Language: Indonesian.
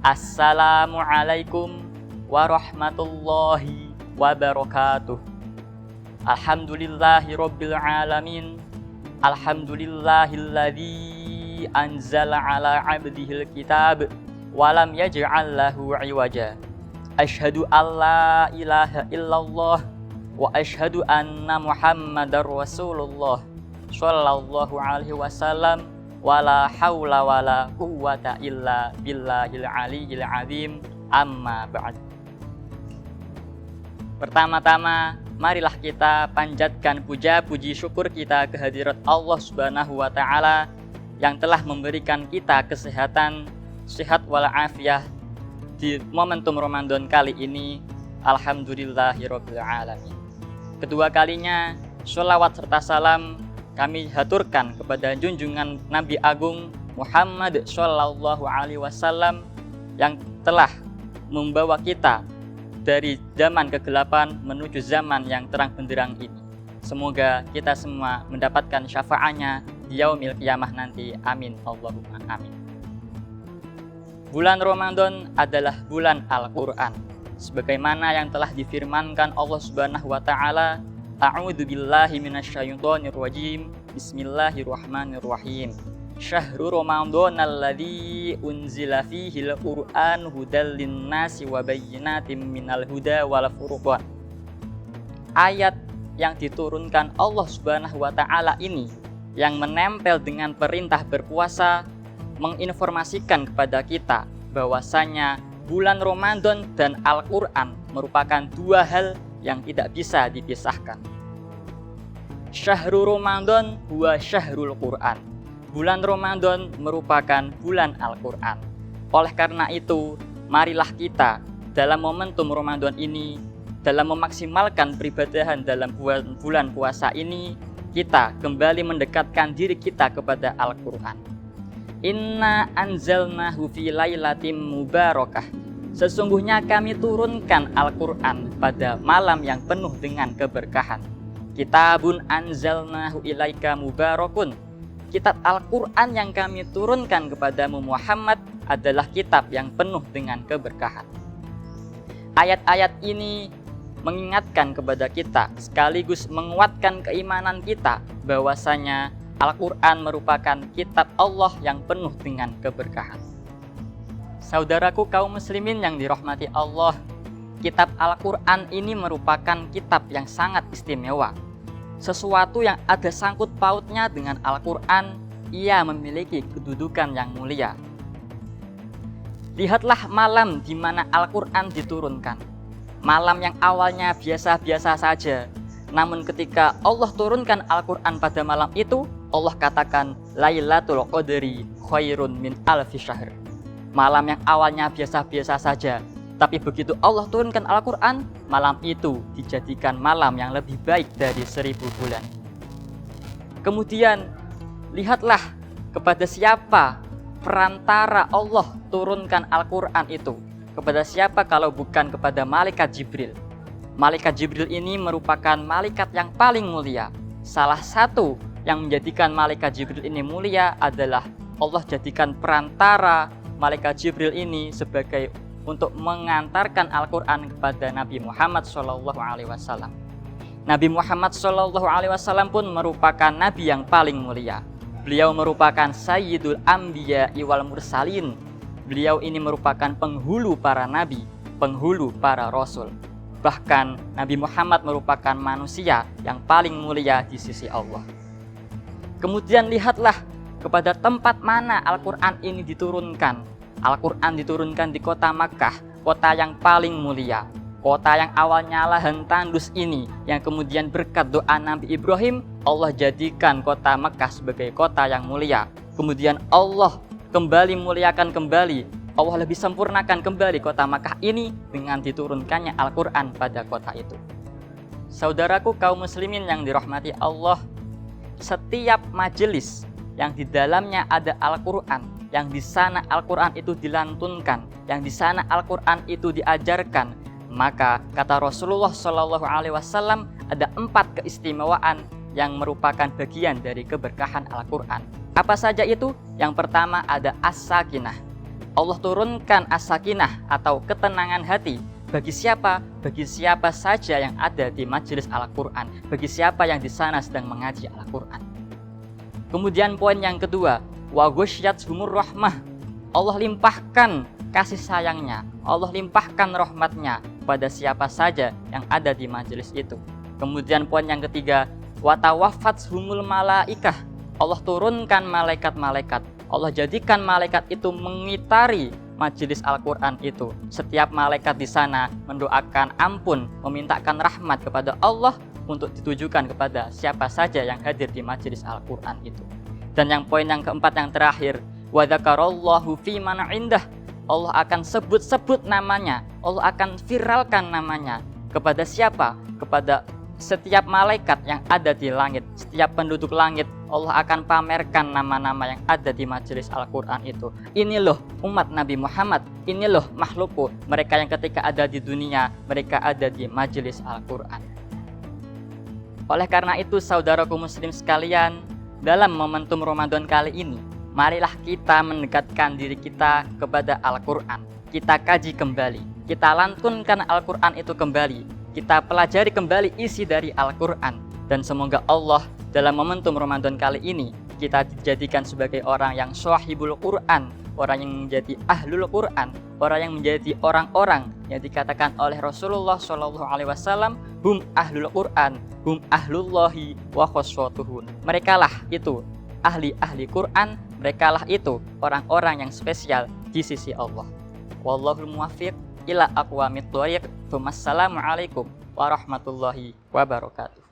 Assalamualaikum warahmatullahi wabarakatuh. Alhamdulillahi rabbil alamin. Alhamdulillahilladzi anzala ala abdihil kitab walam yaj'al lahu iwaja. Asyhadu alla ilaha illallah wa asyhadu anna Muhammadar Rasulullah sallallahu alaihi wasallam wala haula wala quwwata illa billahil aliyyil azim. Amma ba'd. Pertama-tama, marilah kita panjatkan puja puji syukur kita kehadirat Allah Subhanahu wa taala yang telah memberikan kita kesehatan, sehat walafiat di momentum Ramadan kali ini. Alhamdulillahirabbil alamin. Kedua kalinya, sholawat serta salam kami haturkan kepada junjungan Nabi Agung Muhammad Shallallahu Alaihi Wasallam yang telah membawa kita dari zaman kegelapan menuju zaman yang terang benderang ini. Semoga kita semua mendapatkan syafaatnya di yaumil qiyamah nanti. Amin Allahumma amin. Bulan Ramadan adalah bulan Al-Quran, sebagaimana yang telah difirmankan Allah Subhanahu wa taala, A'udzu billahi minasyaitonir rajim. Bismillahirrahmanirrahim. Syahrul Ramadhanal ladzi unzila fihil Qur'an hudal linnasi wa bayyinatin minal huda wal furqan. Ayat yang diturunkan Allah Subhanahu wa taala ini yang menempel dengan perintah berpuasa menginformasikan kepada kita bahwasanya bulan Ramadan dan Al-Qur'an merupakan dua hal yang tidak bisa dipisahkan. Syahrul Ramadan huwa syahrul Qur'an. Bulan Ramadan merupakan bulan Al-Qur'an. Oleh karena itu, marilah kita dalam momentum Ramadan ini, dalam memaksimalkan peribadahan dalam bulan puasa ini, kita kembali mendekatkan diri kita kepada Al-Qur'an. Inna anzalnahu fi lailatin mubarakah. Sesungguhnya kami turunkan Al-Quran pada malam yang penuh dengan keberkahan. Kitabun anzalnahu ilaika mubarakun. Kitab Al-Quran yang kami turunkan kepadamu Muhammad adalah kitab yang penuh dengan keberkahan. Ayat-ayat ini mengingatkan kepada kita sekaligus menguatkan keimanan kita bahwasanya Al-Quran merupakan kitab Allah yang penuh dengan keberkahan. Saudaraku kaum muslimin yang dirahmati Allah, kitab Al-Quran ini merupakan kitab yang sangat istimewa. Sesuatu yang ada sangkut pautnya dengan Al-Quran, ia memiliki kedudukan yang mulia. Lihatlah malam di mana Al-Quran diturunkan. Malam yang awalnya biasa-biasa saja, namun ketika Allah turunkan Al-Quran pada malam itu, Allah katakan, Lailatul Qadri khairun min alfi syahr. Malam yang awalnya biasa-biasa saja, tapi begitu Allah turunkan Al-Quran, malam itu dijadikan malam yang lebih baik dari 1000 bulan. Kemudian, lihatlah kepada siapa perantara Allah turunkan Al-Quran itu. Kepada siapa kalau bukan kepada Malaikat Jibril. Malaikat Jibril ini merupakan malaikat yang paling mulia. Salah satu yang menjadikan Malaikat Jibril ini mulia adalah Allah jadikan perantara Malaikat Jibril ini sebagai untuk mengantarkan Al-Quran kepada Nabi Muhammad SAW. Nabi Muhammad SAW pun merupakan Nabi yang paling mulia. Beliau merupakan Sayyidul Anbiya wal Mursalin. Beliau ini merupakan penghulu para Nabi, penghulu para Rasul. Bahkan Nabi Muhammad merupakan manusia yang paling mulia di sisi Allah. Kemudian lihatlah kepada tempat mana Al-Quran ini diturunkan. Al-Quran diturunkan di kota Makkah, kota yang paling mulia. Kota yang awalnya lahan tandus ini, yang kemudian berkat doa Nabi Ibrahim, Allah jadikan kota Makkah sebagai kota yang mulia. Kemudian Allah kembali muliakan kembali, Allah lebih sempurnakan kembali kota Makkah ini dengan diturunkannya Al-Quran pada kota itu. Saudaraku kaum muslimin yang dirahmati Allah, setiap majelis yang di dalamnya ada Al-Quran, yang di sana Al-Quran itu dilantunkan, yang di sana Al-Quran itu diajarkan, maka kata Rasulullah SAW ada 4 keistimewaan yang merupakan bagian dari keberkahan Al-Quran. Apa saja itu? Yang pertama ada as-sakinah. Allah turunkan as-sakinah atau ketenangan hati bagi siapa? Bagi siapa saja yang ada di majelis Al-Quran, bagi siapa yang di sana sedang mengaji Al-Quran. Kemudian poin yang kedua, wa ghasyiyatuhumur rahmah. Allah limpahkan kasih sayangnya, Allah limpahkan rahmatnya pada siapa saja yang ada di majelis itu. Kemudian poin yang ketiga, wa tawaffathumul malaikah. Allah turunkan malaikat-malaikat, Allah jadikan malaikat itu mengitari majelis Al-Quran itu. Setiap malaikat di sana mendoakan ampun, memintakan rahmat kepada Allah untuk ditujukan kepada siapa saja yang hadir di majelis Al-Quran itu. Dan yang poin yang keempat yang terakhir, wa dzakarallahu fi man indah. Allah akan sebut-sebut namanya, Allah akan viralkan namanya kepada siapa? Kepada setiap malaikat yang ada di langit, setiap penduduk langit. Allah akan pamerkan nama-nama yang ada di majelis Al-Quran itu. Ini loh umat Nabi Muhammad, ini loh makhlukku, mereka yang ketika ada di dunia, mereka ada di majelis Al-Quran. Oleh karena itu saudaraku muslim sekalian, dalam momentum Ramadan kali ini, marilah kita mendekatkan diri kita kepada Al-Quran. Kita kaji kembali, kita lantunkan Al-Quran itu kembali, kita pelajari kembali isi dari Al-Quran. Dan semoga Allah dalam momentum Ramadan kali ini kita dijadikan sebagai orang yang sahibul Quran, orang yang menjadi ahlul Quran, orang yang menjadi orang-orang yang dikatakan oleh Rasulullah SAW, hum ahlul Quran, hum ahlullahi wa khossatuhu. Merekalah itu ahli-ahli Quran, merekalah itu orang-orang yang spesial di sisi Allah. Wallahul muwaffiq ila aqwamit thoriq. Wassalamualaikum warahmatullahi wabarakatuh.